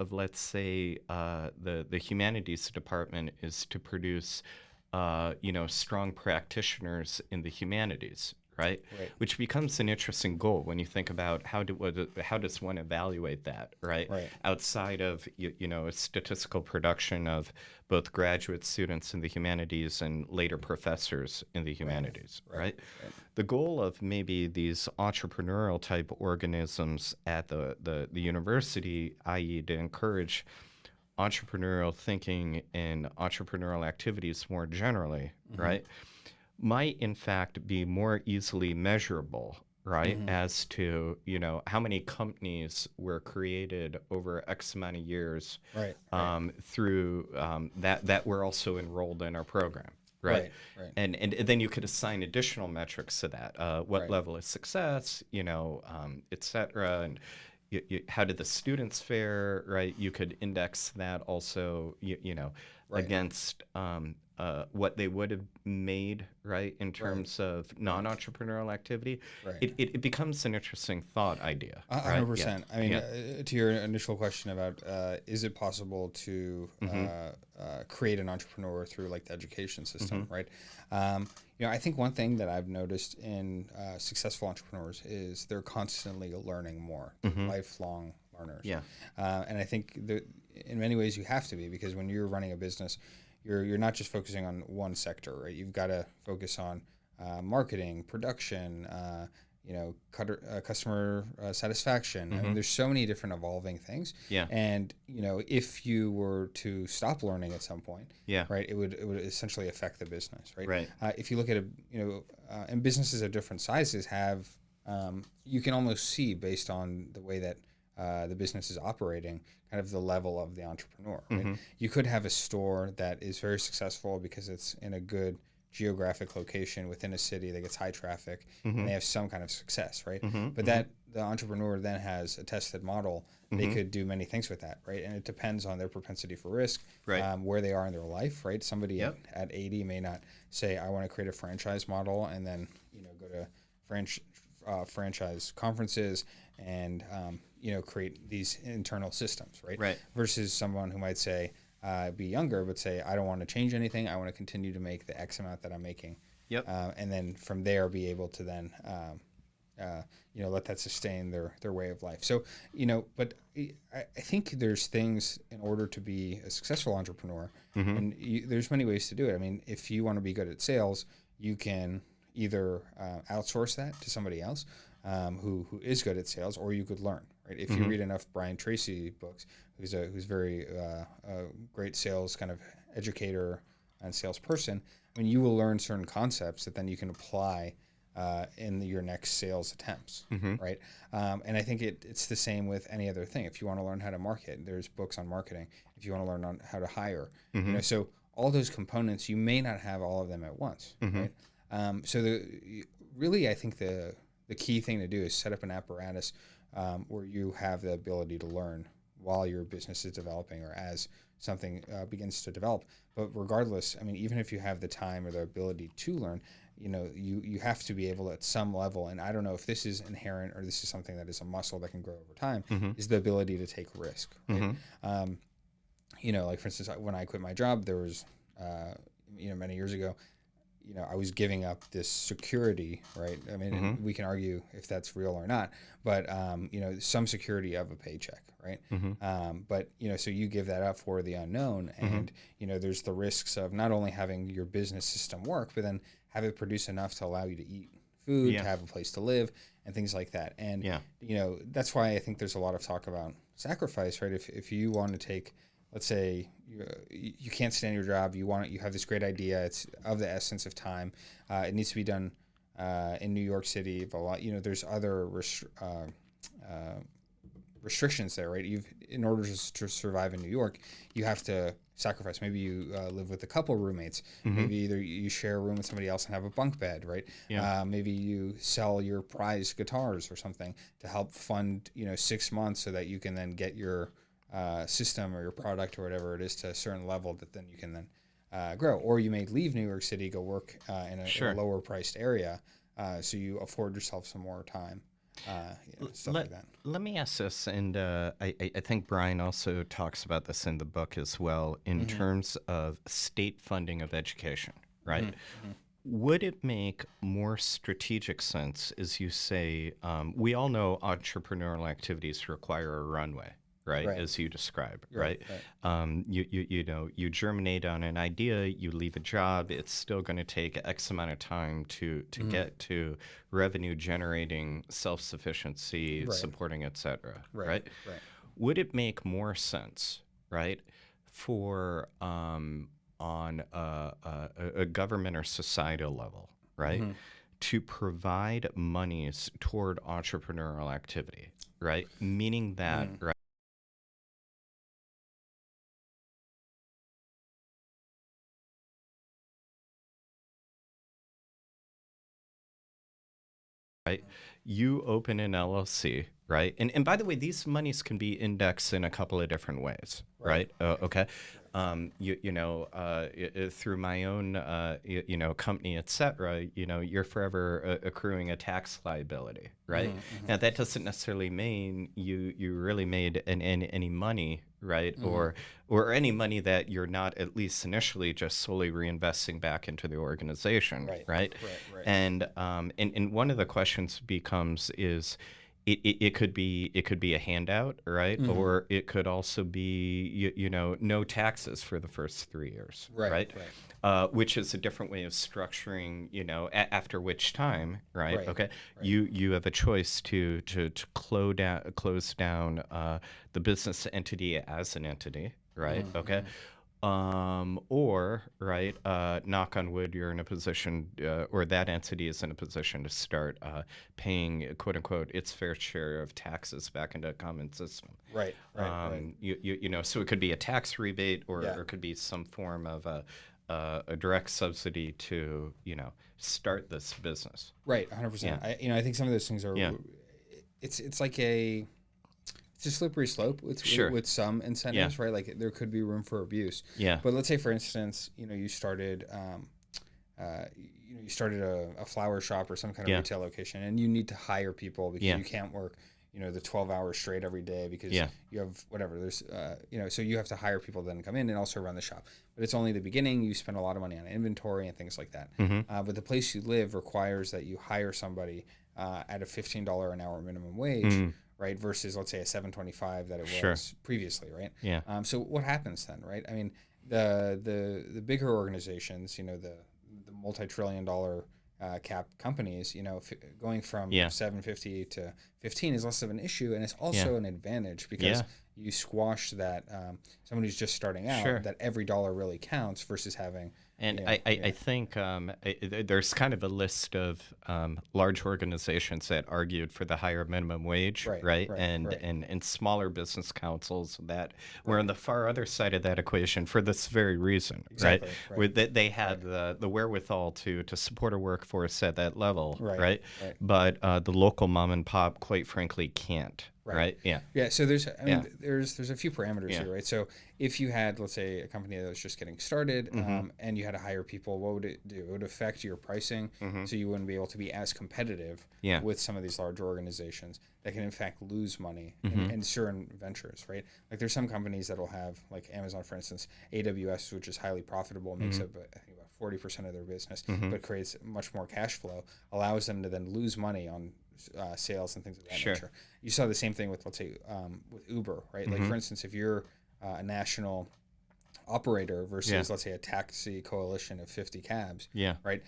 of, let's say, the humanities department is to produce, strong practitioners in the humanities, right? Right. Which becomes an interesting goal when you think about how does one evaluate that, right? Right. Outside of a statistical production of both graduate students in the humanities and later professors in the humanities, right? The goal of maybe these entrepreneurial type organisms at the university, i.e., to encourage entrepreneurial thinking and entrepreneurial activities more generally, right, might in fact be more easily measurable, right, as to, how many companies were created over X amount of years Right. through that were also enrolled in our program. Right. Right. And then you could assign additional metrics to that. What Right. level of success, et cetera. And how did the students fare, right? You could index that also, Right. against what they would have made, right, in terms of non-entrepreneurial activity. Right. It becomes an interesting thought idea. 100%. Right? I mean, to your initial question about is it possible to create an entrepreneur through like the education system, right? I think one thing that I've noticed in successful entrepreneurs is they're constantly learning more, lifelong learners. Yeah. And I think that in many ways you have to be, because when you're running a business, you're not just focusing on one sector, right? You've got to focus on marketing, production, customer satisfaction. I mean, there's so many different evolving things. Yeah. And if you were to stop learning at some point, right, it would essentially affect the business, right? Right. If you look at and businesses of different sizes have, you can almost see based on the way that the business is operating, kind of the level of the entrepreneur. Right? You could have a store that is very successful because it's in a good geographic location within a city that gets high traffic, and they have some kind of success, right? But that the entrepreneur then has a tested model. They could do many things with that, right? And it depends on their propensity for risk, where they are in their life, right? Somebody at 80 may not say, I want to create a franchise model and then go to franchise conferences and create these internal systems, right? Versus someone who might say, be younger, but say, I don't want to change anything. I want to continue to make the X amount that I'm making. And then from there, be able to then, let that sustain their way of life. So, but I think there's things in order to be a successful entrepreneur, and there's many ways to do it. I mean, if you want to be good at sales, you can either outsource that to somebody else who is good at sales, or you could learn. Right? If you read enough Brian Tracy books, who's very great sales kind of educator and salesperson, I mean, you will learn certain concepts that then you can apply in your next sales attempts, right? And I think it's the same with any other thing. If you want to learn how to market, there's books on marketing. If you want to learn on how to hire, so all those components, you may not have all of them at once, right? So I think the key thing to do is set up an apparatus where you have the ability to learn while your business is developing, or as something begins to develop. But regardless, I mean, even if you have the time or the ability to learn, you have to be able at some level, and I don't know if this is inherent or this is something that is a muscle that can grow over time, is the ability to take risk. Right? Like for instance, when I quit my job, there was, many years ago, I was giving up this security, right? I mean, we can argue if that's real or not, but, some security of a paycheck, right? But, so you give that up for the unknown, and, there's the risks of not only having your business system work, but then have it produce enough to allow you to eat food, to have a place to live, and things like that. And, that's why I think there's a lot of talk about sacrifice, right? If you want to take, let's say you can't stand your job, you have this great idea, it's of the essence of time, it needs to be done in New York City, but a lot, there's other restrictions there, right? In order to survive in New York, you have to sacrifice. Maybe you live with a couple roommates. Maybe either you share a room with somebody else and have a bunk bed, right? Maybe you sell your prized guitars or something to help fund 6 months so that you can then get your system or your product or whatever it is to a certain level that then you can then grow. Or you may leave New York City, go work in a lower priced area, so you afford yourself some more time. stuff like that. Let me ask this, and I think Bryan also talks about this in the book as well, in terms of state funding of education, right? Would it make more strategic sense, as you say, we all know entrepreneurial activities require a runway, right? Right. As you describe, Right, right? You know, you germinate on an idea, you leave a job, it's still going to take X amount of time to get to revenue generating, self-sufficiency, Right. supporting, et cetera, Right. right? Right. Would it make more sense, right, for on a government or societal level, right, to provide monies toward entrepreneurial activity, right? Meaning that, right, you open an LLC, right? And by the way, these monies can be indexed in a couple of different ways, right? Okay. You know, through my own, you know, company, et cetera, you know, you're forever accruing a tax liability, right? Now, that doesn't necessarily mean you really made any money, right? Or any money that you're not, at least initially, just solely reinvesting back into the organization, Right. right? Right. And one of the questions becomes is, it could be a handout, right? Or it could also be you know, no taxes for the first 3 years, right? Which is a different way of structuring, you know, after which time, right? Right. Okay, you have a choice to close down the business entity as an entity, right? Okay. Or, right, knock on wood, you're in a position, or that entity is in a position to start paying, quote unquote, its fair share of taxes back into a common system. Right. You know, so it could be a tax rebate, or Yeah. it could be some form of a direct subsidy to, you know, start this business. Right. 100%. Yeah. I think some of those things are. Yeah. It's like it's a slippery slope Sure. with some incentives, right? Like there could be room for abuse. Yeah. But let's say, for instance, you know, you started a flower shop or some kind of Yeah. retail location, and you need to hire people because Yeah. you can't work, you know, the 12 hours straight every day because Yeah. you have whatever. There's, you know, so you have to hire people to then come in and also run the shop. But it's only the beginning. You spend a lot of money on inventory and things like that. But the place you live requires that you hire somebody at a $15 an hour minimum wage. Right, versus let's say a $7.25 that it was previously, right? Yeah. So what happens then, right? I mean, the bigger organizations, you know, the multi-trillion-dollar cap companies, you know, going from 750 to 15 is less of an issue, and it's also an advantage because you squash that someone who's just starting out, that every dollar really counts versus having. And I think there's kind of a list of large organizations that argued for the higher minimum wage, right? And smaller business councils that were on the far other side of that equation for this very reason, right? Where they had the wherewithal to support a workforce at that level, right? But the local mom and pop, quite frankly, can't. Right. Yeah. Yeah. So there's a few parameters here, right? So if you had, let's say, a company that was just getting started, and you had to hire people, what would it do? It would affect your pricing, so you wouldn't be able to be as competitive with some of these larger organizations that can in fact lose money in certain ventures, right? Like there's some companies that will have, like Amazon, for instance, AWS, which is highly profitable, makes up I think about 40% of their business, but creates much more cash flow, allows them to then lose money on sales and things of that nature. You saw the same thing with, let's say, with Uber, right? Like for instance, if you're a national operator versus let's say a taxi coalition of 50 cabs, right?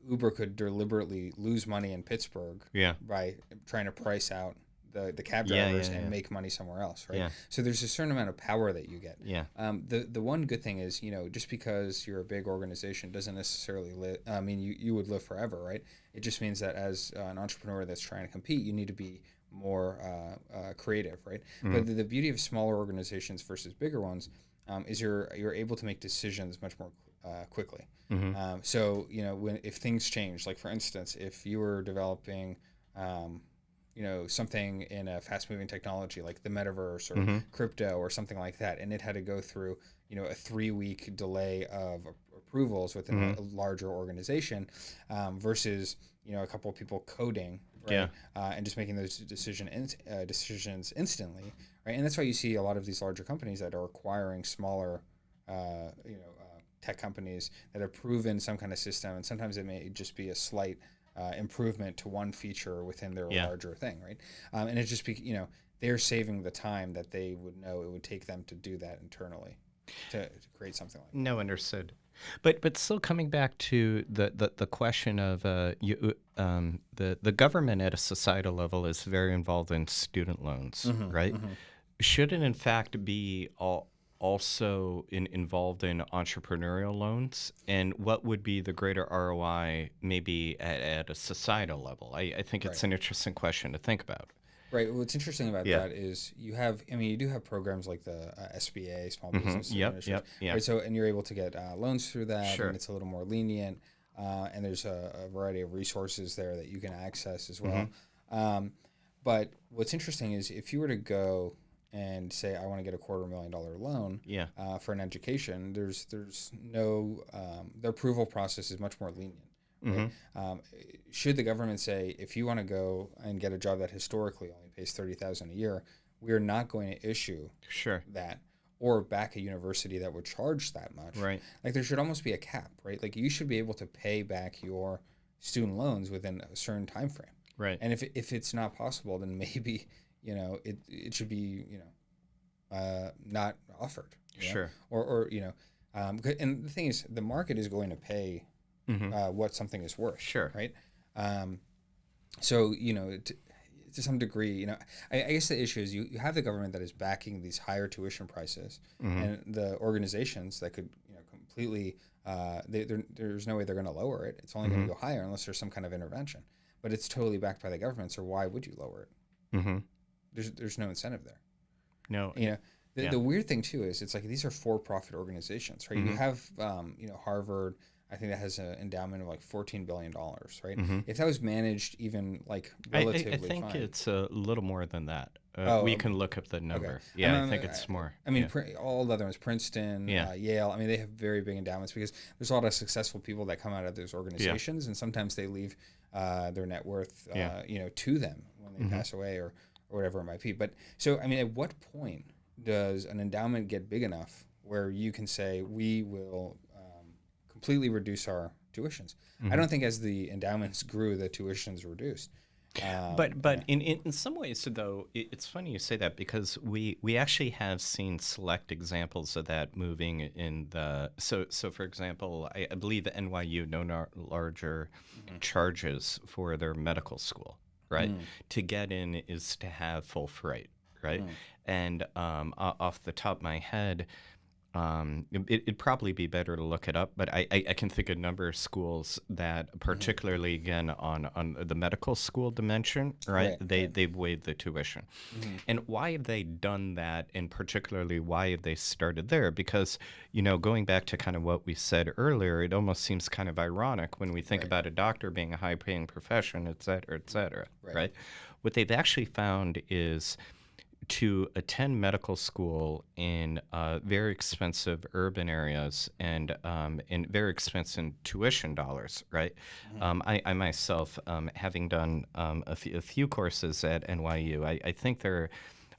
Uber could deliberately lose money in Pittsburgh by trying to price out the cab drivers and make money somewhere else, right? So there's a certain amount of power that you get. The one good thing is, you know, just because you're a big organization doesn't necessarily mean you would live forever, right? It just means that as an entrepreneur that's trying to compete, you need to be more creative, right? But the beauty of smaller organizations versus bigger ones is you're able to make decisions much more quickly. So, you know, if things change, like for instance, if you were developing you know, something in a fast-moving technology like the metaverse or crypto or something like that, and it had to go through, you know, a 3-week delay of approvals within a larger organization, versus, you know, a couple of people coding right? And just making those decisions instantly, right? And that's why you see a lot of these larger companies that are acquiring smaller, tech companies that have proven some kind of system, and sometimes it may just be a slight improvement to one feature within their larger thing, right? And it just they're saving the time that they would know it would take them to do that internally to create something like that. No, understood. But still coming back to the question of the government at a societal level is very involved in student loans, right? Should it in fact be also involved in entrepreneurial loans? And what would be the greater ROI maybe at a societal level? I think it's an interesting question to think about. Right. What's interesting about that is you do have programs like the SBA, Small Business Administration. Right? So, and you're able to get loans through that, and it's a little more lenient. And there's a variety of resources there that you can access as well. But what's interesting is if you were to go and say, I want to get a $250,000 loan for an education, there's no, the approval process is much more lenient. Right? Should the government say, if you want to go and get a job that historically only pays $30,000 a year, we are not going to issue that, or back a university that would charge that much. Right. Like there should almost be a cap, right? Like you should be able to pay back your student loans within a certain time frame. Right. And if it's not possible, then maybe it should be not offered. Sure. Or and the thing is, the market is going to pay what something is worth. Sure. Right. So, to some degree, I guess the issue is you have the government that is backing these higher tuition prices, and the organizations that could, completely, there's no way they're going to lower it. It's only going to go higher unless there's some kind of intervention. But it's totally backed by the government, so why would you lower it? There's no incentive there. No. The weird thing too is it's like these are for-profit organizations, right? You have, Harvard. I think that has an endowment of like $14 billion, right? If that was managed even like relatively I think fine. It's a little more than that. We can look up the number. Okay. Yeah, I think it's more. I mean, all the other ones, Princeton, Yale, I mean, they have very big endowments because there's a lot of successful people that come out of those organizations, and sometimes they leave their net worth, to them when they pass away or whatever it might be. But so, I mean, at what point does an endowment get big enough where you can say, we will completely reduce our tuitions? I don't think as the endowments grew, the tuitions reduced. But in some ways, though, it's funny you say that because we actually have seen select examples of that moving in the so for example, I believe NYU no larger charges for their medical school, right? To get in is to have full freight, right? And off the top of my head, it'd probably be better to look it up, but I can think of a number of schools that, particularly again on the medical school dimension, right? They've waived the tuition, and why have they done that? And particularly, why have they started there? Because going back to kind of what we said earlier, it almost seems kind of ironic when we think about a doctor being a high-paying profession, et cetera, right? What they've actually found is to attend medical school in very expensive urban areas and in very expensive tuition dollars, right? I myself, having done a few courses at NYU, I think they're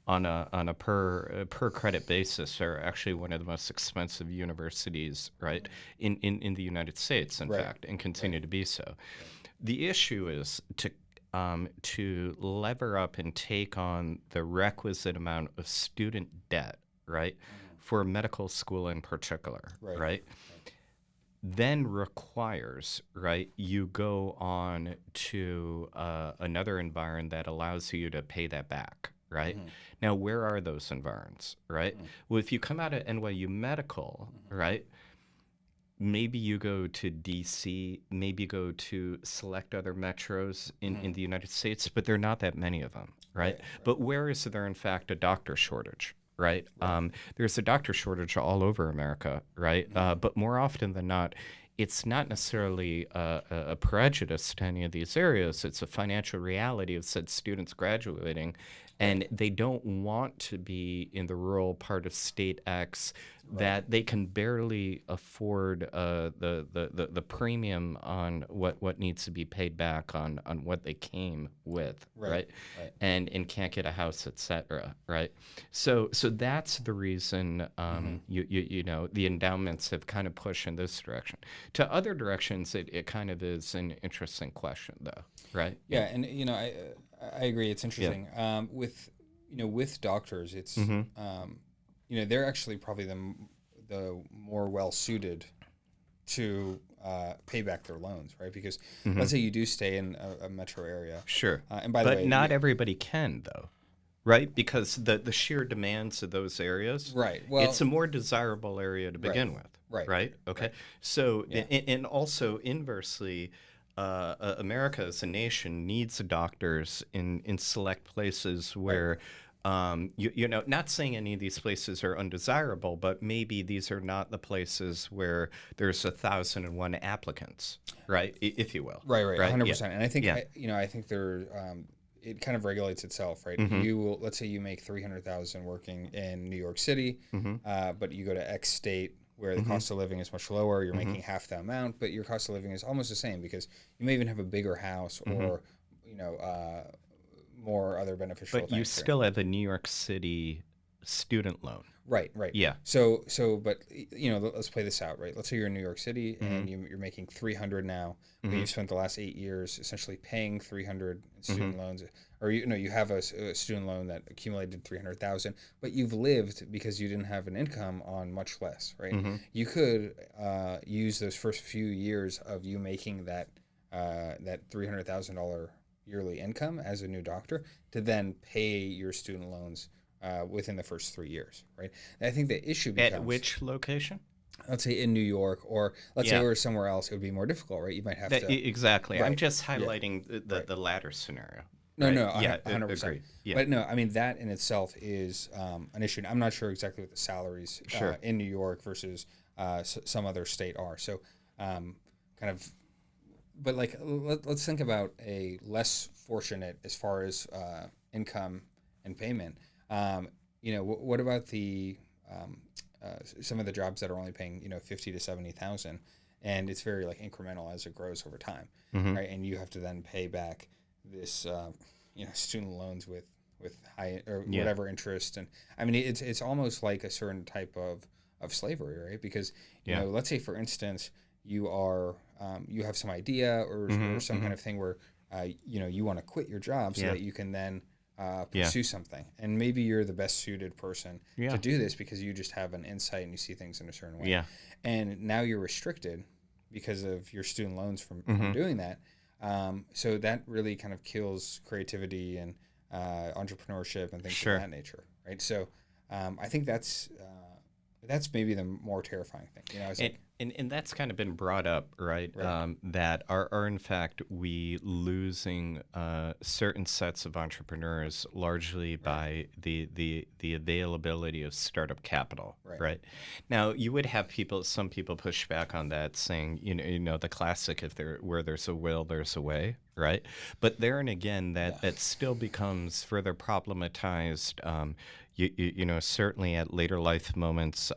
on a per credit basis are actually one of the most expensive universities, right, in the United States, in fact, and continue to be so. The issue is to lever up and take on the requisite amount of student debt, right, for medical school in particular, right, then requires, right, you go on to another environment that allows you to pay that back, right? Now, where are those environments, right? Well, if you come out of NYU Medical, right, maybe you go to DC, maybe go to select other metros in the United States, but there are not that many of them, right? But where is there, in fact, a doctor shortage, right? There's a doctor shortage all over America, right? But more often than not, it's not necessarily a prejudice to any of these areas. It's a financial reality of said students graduating and they don't want to be in the rural part of state X that they can barely afford the premium on what needs to be paid back on what they came with, right? And can't get a house, etc. Right? So that's the reason you know, the endowments have kind of pushed in this direction. To other directions, it kind of is an interesting question, though, right? Yeah, and you know, I agree. It's interesting. With doctors, it's you know, they're actually probably the more well suited to pay back their loans, right? Because let's say you do stay in a metro area. Sure. And by the way, but not everybody can, though, right? Because the sheer demands of those areas, right? Well, it's a more desirable area to begin with, right? Okay. So, and also inversely, America as a nation needs doctors in select places where, you know, not saying any of these places are undesirable, but maybe these are not the places where there's 1,001 applicants, right? If you will. Right, 100%. And I think, Yeah. I think there, it kind of regulates itself, right? You will, let's say you make 300,000 working in New York City, but you go to X state where the cost of living is much lower. You're making half the amount, but your cost of living is almost the same because you may even have a bigger house or, you know, more other beneficial But things. you still have a New York City student loan. Right. Yeah. So, but you know, let's play this out, right? Let's say you're in New York City and you're making 300 now, but you've spent the last 8 years essentially paying 300 in student loans, or you have a student loan that accumulated 300,000, but you've lived because you didn't have an income on much less, right? You could use those first few years of you making that $300,000 yearly income as a new doctor to then pay your student loans within the first 3 years, right? And I think the issue becomes... At which location? Let's say in New York, or let's say we're somewhere else, it would be more difficult, right? You might have to... Exactly. Right. I'm just highlighting the latter scenario. No, right? no, yeah, 100%. Agreed. Yeah. But no, I mean, that in itself is an issue. I'm not sure exactly what the salaries in New York versus some other state are. So kind of... But like, let's think about a less fortunate as far as income and payment. You know, what about the some of the jobs that are only paying 50 to 70,000, and it's very like incremental as it grows over time, right? And you have to then pay back this student loans with high or whatever interest, and I mean it's almost like a certain type of slavery, right? Because you know, let's say for instance you are you have some idea or some kind of thing where you want to quit your job so that you can then pursue something, and maybe you're the best suited person to do this because you just have an insight and you see things in a certain way. And now you're restricted because of your student loans from doing that. So that really kind of kills creativity and entrepreneurship and things of that nature, right? So I think that's maybe the more terrifying thing. And that's kind of been brought up, right? That are in fact we losing certain sets of entrepreneurs largely by the availability of startup capital, right? Now you would have some people push back on that, saying you know the classic, where there's a will, there's a way, right? But there and again, that still becomes further problematized. You know, certainly at later life moments,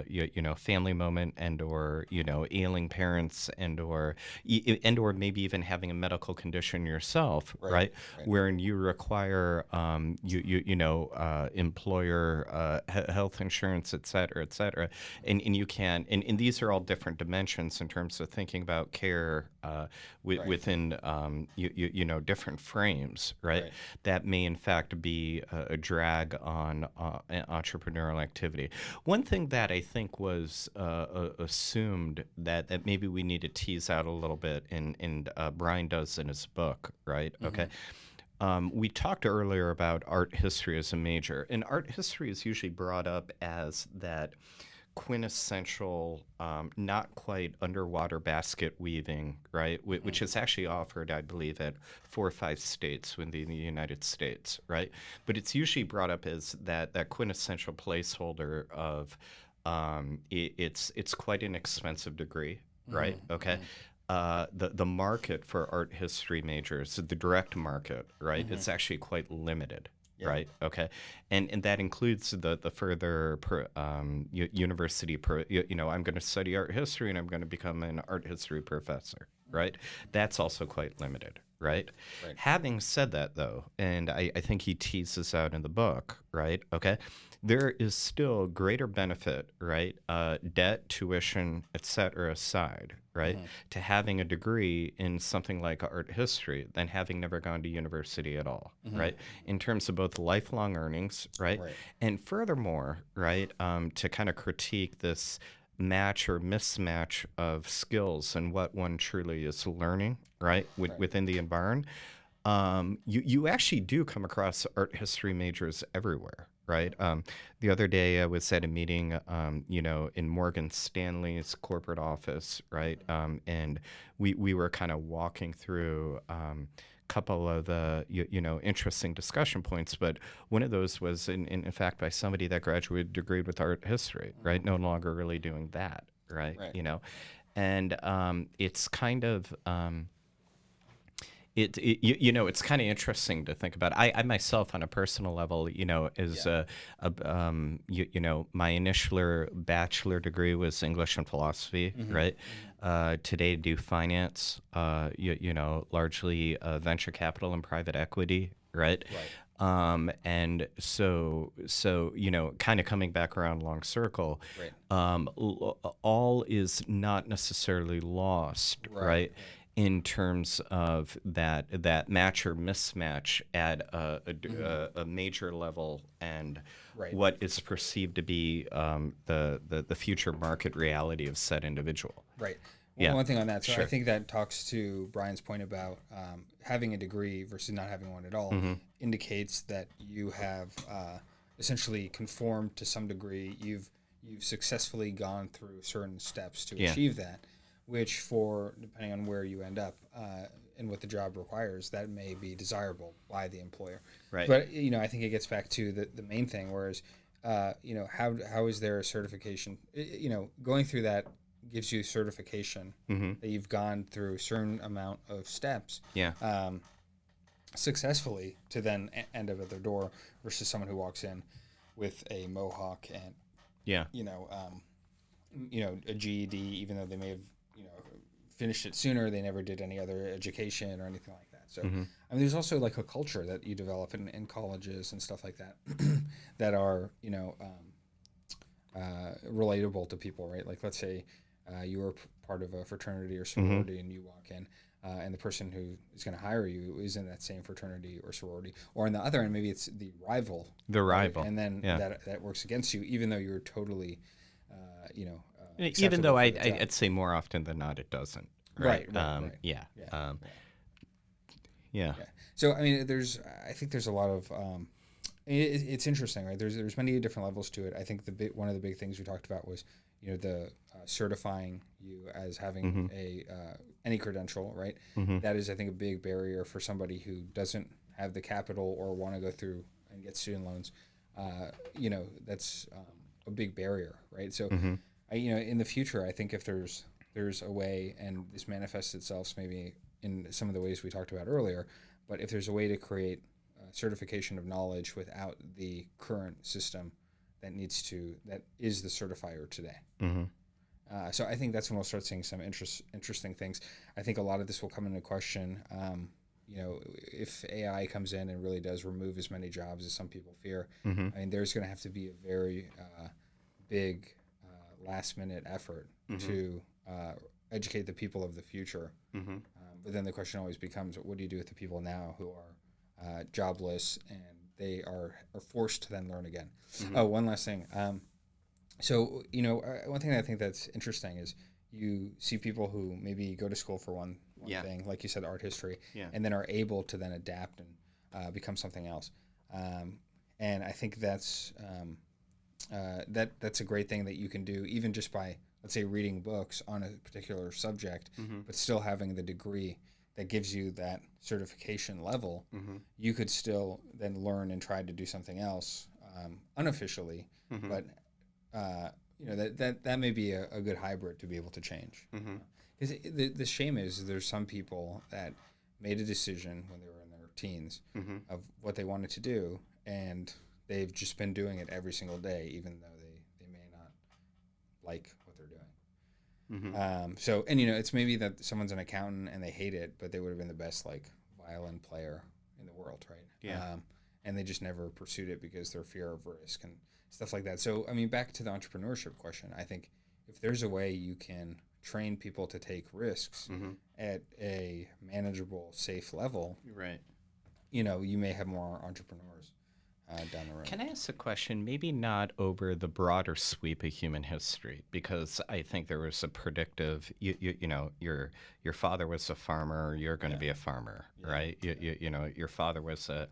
you know, family moment or, you know, ailing parents or maybe even having a medical condition yourself, right? Wherein you require, you know, employer health insurance, et cetera. And you can, and these are all different dimensions in terms of thinking about care within, you know, different frames, right? That may in fact be a drag on entrepreneurial activity. One thing that I think was assumed that maybe we need to tease out a little bit, and Bryan does in his book, right? Okay. We talked earlier about art history as a major, and art history is usually brought up as that quintessential, not quite underwater basket weaving, right? Which is actually offered, I believe, at 4 or 5 states within the United States, right? But it's usually brought up as that quintessential placeholder of it's quite an expensive degree, right? Okay. The market for art history majors, the direct market, right? It's actually quite limited. right? Okay, and that includes the further university. I'm going to study art history, and I'm going to become an art history professor, right? That's also quite limited, right? Right. Having said that, though, and I think he teases out in the book, right? Okay, there is still greater benefit, right? Debt, tuition, etc. aside, right, to having a degree in something like art history than having never gone to university at all, right? In terms of both lifelong earnings, right? Right. And furthermore, right, to kind of critique this match or mismatch of skills and what one truly is learning, right, within the environment. You actually do come across art history majors everywhere, right? The other day I was at a meeting, in Morgan Stanley's corporate office, right? And we were kind of walking through couple of interesting discussion points, but one of those was in fact by somebody that graduated degree with art history, right? No longer really doing that, right? Right. And it's kind of it's kind of interesting to think about. I myself, on a personal level, is my initial bachelor degree was English and philosophy, right? Today, do finance, largely venture capital and private equity, right? And so kind of coming back around long circle, all is not necessarily lost, right? In terms of that match or mismatch at a major level, and what is perceived to be the future market reality of said individual. Right. Yeah. One thing on that. So Sure. I think that talks to Brian's point about having a degree versus not having one at all indicates that you have essentially conformed to some degree. You've successfully gone through certain steps to achieve that, which depending on where you end up and what the job requires, that may be desirable by the employer. Right. But, I think it gets back to the main thing, whereas, how is there a certification? Going through that gives you certification that you've gone through a certain amount of steps successfully to then end up at their door versus someone who walks in with a mohawk and, a GED, even though they may have, finished it sooner, they never did any other education or anything like that. So, I mean, there's also like a culture that you develop in colleges and stuff like that that are, relatable to people, right? Like, let's say you were part of a fraternity or sorority and you walk in and the person who is going to hire you is in that same fraternity or sorority. Or on the other end, maybe it's the rival. Right? And then that works against you, even though you're totally, even though I'd say more often than not it doesn't. Right. Yeah. So I mean, I think there's a lot of it's interesting, right? There's many different levels to it. I think one of the big things we talked about was the certifying you as having any credential, right? That is, I think, a big barrier for somebody who doesn't have the capital or want to go through and get student loans. That's a big barrier, right? So in the future, I think if there's a way, and this manifests itself maybe in some of the ways we talked about earlier, but if there's a way to create certification of knowledge without the current system that is the certifier today. So I think that's when we'll start seeing some interesting things. I think a lot of this will come into question. If AI comes in and really does remove as many jobs as some people fear, I mean, there's going to have to be a very big last-minute effort to educate the people of the future. But then the question always becomes, what do you do with the people now who are jobless and they are forced to then learn again? Oh, one last thing. So, one thing that I think that's interesting is you see people who maybe go to school for one thing, like you said, art history, and then are able to then adapt and become something else. And I think that's a great thing that you can do, even just by, let's say, reading books on a particular subject, but still having the degree that gives you that certification level. You could still then learn and try to do something else unofficially, but that may be a good hybrid to be able to change. Because the shame is there's some people that made a decision when they were in their teens of what they wanted to do, and they've just been doing it every single day, even though they may not like what they're doing. So, and it's maybe that someone's an accountant and they hate it, but they would have been the best like violin player in the world, right? Yeah. And they just never pursued it because their fear of risk and stuff like that. So, I mean, back to the entrepreneurship question, I think if there's a way you can train people to take risks at a manageable, safe level, Right. You may have more entrepreneurs down the road. Can I ask a question? Maybe not over the broader sweep of human history, because I think there was a predictive. Your father was a farmer. You're going to be a farmer, right? Your father was a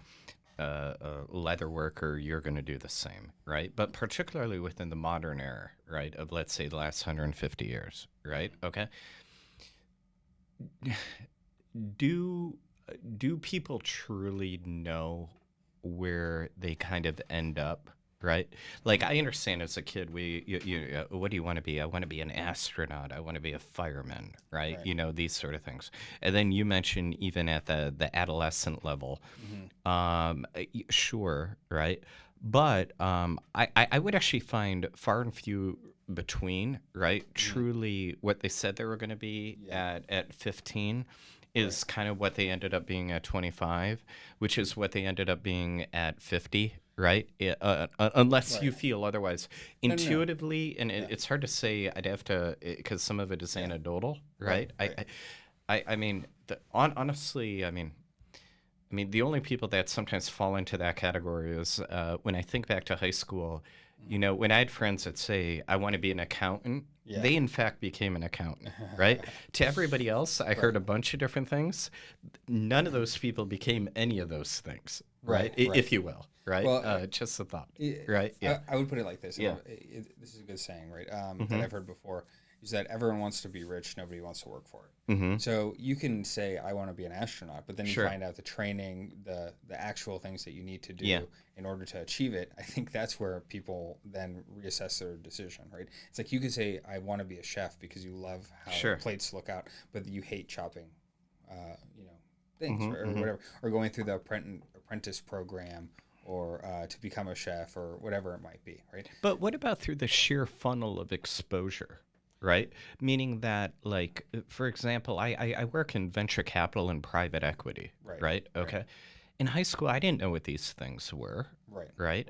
leather worker. You're going to do the same, right? But particularly within the modern era, right, of let's say the last 150 years, right? Okay. Do people truly know where they kind of end up, right? Like, I understand as a kid, what do you want to be? I want to be an astronaut. I want to be a fireman, right? These sort of things. And then you mentioned even at the adolescent level, sure, right? But I would actually find far and few between, right? Truly what they said they were going to be at 15 is kind of what they ended up being at 25, which is what they ended up being at 50, right? Unless you feel otherwise. Intuitively, and it's hard to say, I'd have to, because some of it is anecdotal, right? I mean, honestly, I mean, the only people that sometimes fall into that category is when I think back to high school, when I had friends that say, I want to be an accountant, they in fact became an accountant, right? To everybody else, I heard a bunch of different things. None of those people became any of those things, right? If you will, right? Well, just a thought, right? Yeah. I would put it like this. This is a good saying, right? That I've heard before, is that everyone wants to be rich, nobody wants to work for it. So you can say, I want to be an astronaut, but then you find out the training, the actual things that you need to do in order to achieve it. I think that's where people then reassess their decision, right? It's like you could say, I want to be a chef because you love how plates look out, but you hate chopping, things or whatever, or going through the apprentice program, or to become a chef, or whatever it might be, right? But what about through the sheer funnel of exposure? Right? Meaning that, like, for example, I work in venture capital and private equity, right? Okay. In high school, I didn't know what these things were, right?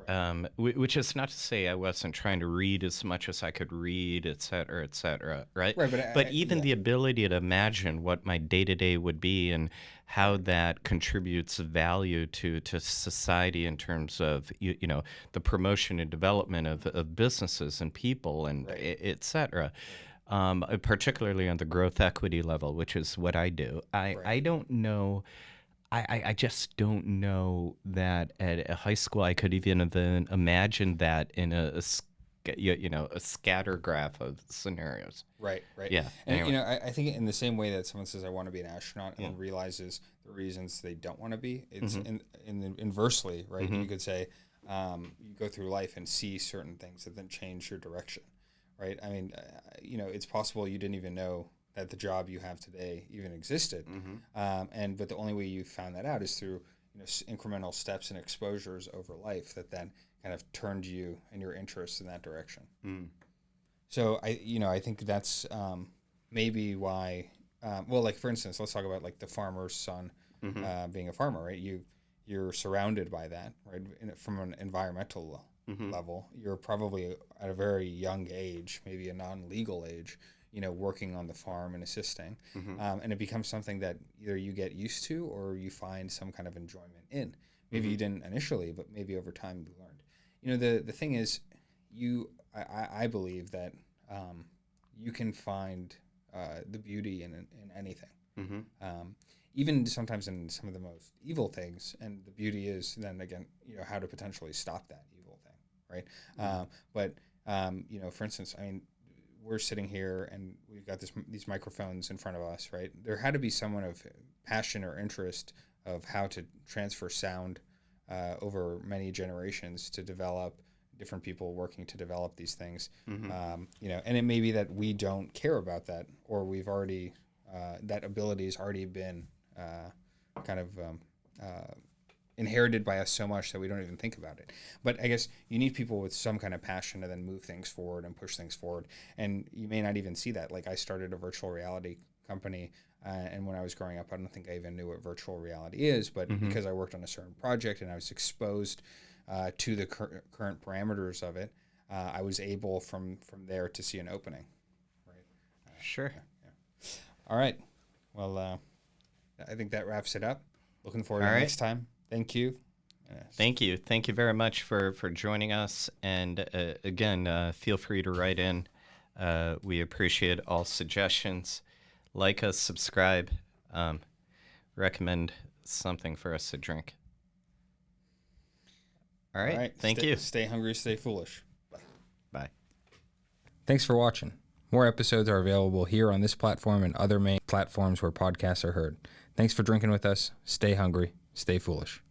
Which is not to say I wasn't trying to read as much as I could read, et cetera, right? But even the ability to imagine what my day-to-day would be and how that contributes value to society in terms of, the promotion and development of businesses and people and et cetera. Particularly on the growth equity level, which is what I do. I don't know. I just don't know that at a high school I could even imagine that in a scatter graph of scenarios. Right. Yeah. And anyway. I think in the same way that someone says I want to be an astronaut and then realizes the reasons they don't want to be, it's inversely, right? You could say you go through life and see certain things that then change your direction, right? I mean, it's possible you didn't even know that the job you have today even existed, but the only way you found that out is through incremental steps and exposures over life that then kind of turned you and your interests in that direction. So I think that's maybe why. Well, like for instance, let's talk about like the farmer's son being a farmer, right? You're surrounded by that, right? From an environmental level, you're probably at a very young age, maybe a non-legal age, working on the farm and assisting, and it becomes something that either you get used to or you find some kind of enjoyment in. Maybe you didn't initially, but maybe over time you learned. The thing is, I believe that you can find the beauty in anything, even sometimes in some of the most evil things. And the beauty is then again, how to potentially stop that evil thing, right? But for instance, I mean, we're sitting here and we've got these microphones in front of us, right? There had to be someone of passion or interest of how to transfer sound over many generations to develop different people working to develop these things. And it may be that we don't care about that, or we've already, that ability has already been kind of inherited by us so much that we don't even think about it. But I guess you need people with some kind of passion to then move things forward and push things forward. And you may not even see that. Like I started a virtual reality company, and when I was growing up, I don't think I even knew what virtual reality is, but because I worked on a certain project and I was exposed to the current parameters of it, I was able from there to see an opening. Right. Sure. Yeah. All right. Well, I think that wraps it up. Looking forward to All right. next time. Thank you. Thank you. Thank you very much for joining us. And again, feel free to write in. We appreciate all suggestions. Like us, subscribe, recommend something for us to drink. All right. Thank you. Stay hungry, stay foolish. Bye. Thanks for watching. More episodes are available here on this platform and other main platforms where podcasts are heard. Thanks for drinking with us. Stay hungry, stay foolish.